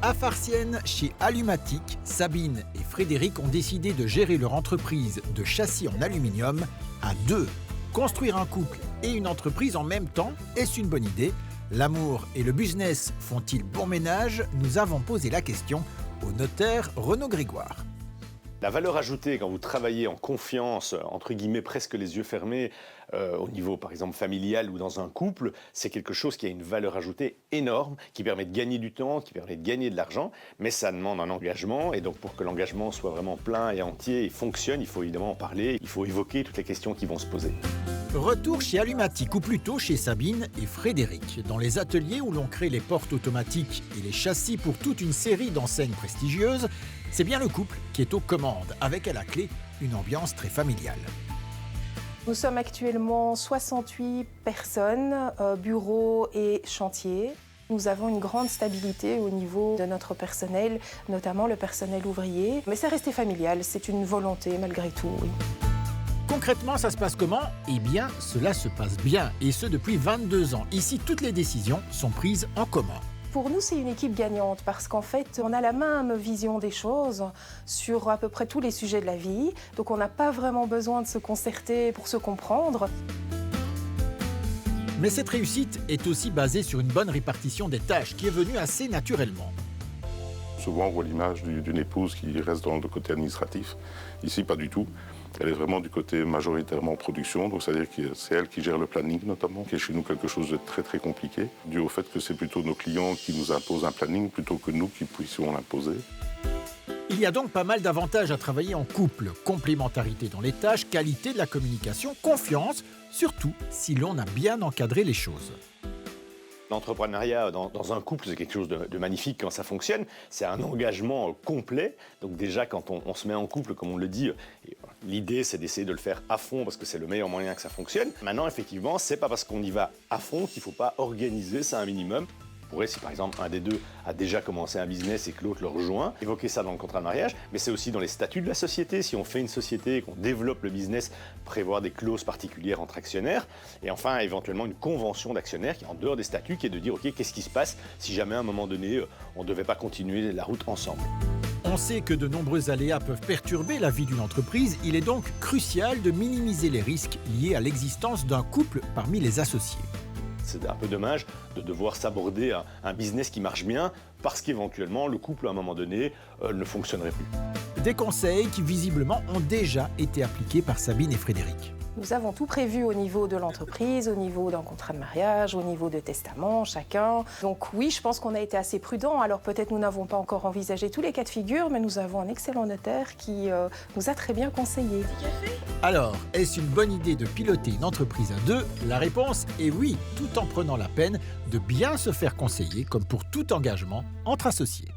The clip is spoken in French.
À Farciennes, chez Alumatic, Sabine et Frédéric ont décidé de gérer leur entreprise de châssis en aluminium à deux. Construire un couple et une entreprise en même temps, est-ce une bonne idée? L'amour et le business font-ils bon ménage? Nous avons posé la question au notaire Renaud Grégoire. La valeur ajoutée quand vous travaillez en confiance, entre guillemets presque les yeux fermés, au niveau par exemple familial ou dans un couple, c'est quelque chose qui a une valeur ajoutée énorme, qui permet de gagner du temps, qui permet de gagner de l'argent, mais ça demande un engagement et donc pour que l'engagement soit vraiment plein et entier et fonctionne, il faut évidemment en parler, il faut évoquer toutes les questions qui vont se poser. Retour chez Alumatic, ou plutôt chez Sabine et Frédéric, dans les ateliers où l'on crée les portes automatiques et les châssis pour toute une série d'enseignes prestigieuses. C'est bien le couple qui est aux commandes, avec à la clé une ambiance très familiale. Nous sommes actuellement 68 personnes, bureaux et chantiers. Nous avons une grande stabilité au niveau de notre personnel, notamment le personnel ouvrier. Mais c'est resté familial, c'est une volonté malgré tout, oui. Concrètement, ça se passe comment? Eh bien, cela se passe bien, et ce depuis 22 ans. Ici, toutes les décisions sont prises en commun. Pour nous, c'est une équipe gagnante parce qu'en fait, on a la même vision des choses sur à peu près tous les sujets de la vie. Donc, on n'a pas vraiment besoin de se concerter pour se comprendre. Mais cette réussite est aussi basée sur une bonne répartition des tâches qui est venue assez naturellement. Souvent, on voit l'image d'une épouse qui reste dans le côté administratif. Ici, pas du tout. Elle est vraiment du côté majoritairement production, donc c'est-à-dire que c'est elle qui gère le planning notamment, qui est chez nous quelque chose de très très compliqué, dû au fait que c'est plutôt nos clients qui nous imposent un planning plutôt que nous qui puissions l'imposer. Il y a donc pas mal d'avantages à travailler en couple. Complémentarité dans les tâches, qualité de la communication, confiance, surtout si l'on a bien encadré les choses. L'entrepreneuriat dans un couple, c'est quelque chose de magnifique quand ça fonctionne. C'est un engagement complet. Donc déjà, quand on se met en couple, comme on le dit, l'idée, c'est d'essayer de le faire à fond parce que c'est le meilleur moyen que ça fonctionne. Maintenant, effectivement, c'est pas parce qu'on y va à fond qu'il faut pas organiser ça un minimum. On pourrait, si par exemple un des deux a déjà commencé un business et que l'autre le rejoint, évoquer ça dans le contrat de mariage, mais c'est aussi dans les statuts de la société. Si on fait une société et qu'on développe le business, prévoir des clauses particulières entre actionnaires, et enfin éventuellement une convention d'actionnaires qui est en dehors des statuts, qui est de dire ok, qu'est-ce qui se passe si jamais à un moment donné on ne devait pas continuer la route ensemble. On sait que de nombreux aléas peuvent perturber la vie d'une entreprise, il est donc crucial de minimiser les risques liés à l'existence d'un couple parmi les associés. C'est un peu dommage de devoir s'aborder un business qui marche bien parce qu'éventuellement le couple à un moment donné ne fonctionnerait plus. Des conseils qui visiblement ont déjà été appliqués par Sabine et Frédéric. Nous avons tout prévu au niveau de l'entreprise, au niveau d'un contrat de mariage, au niveau de testament, chacun. Donc oui, je pense qu'on a été assez prudents. Alors peut-être nous n'avons pas encore envisagé tous les cas de figure, mais nous avons un excellent notaire qui nous a très bien conseillés. Alors, est-ce une bonne idée de piloter une entreprise à deux? La réponse est oui, tout en prenant la peine de bien se faire conseiller, comme pour tout engagement entre associés.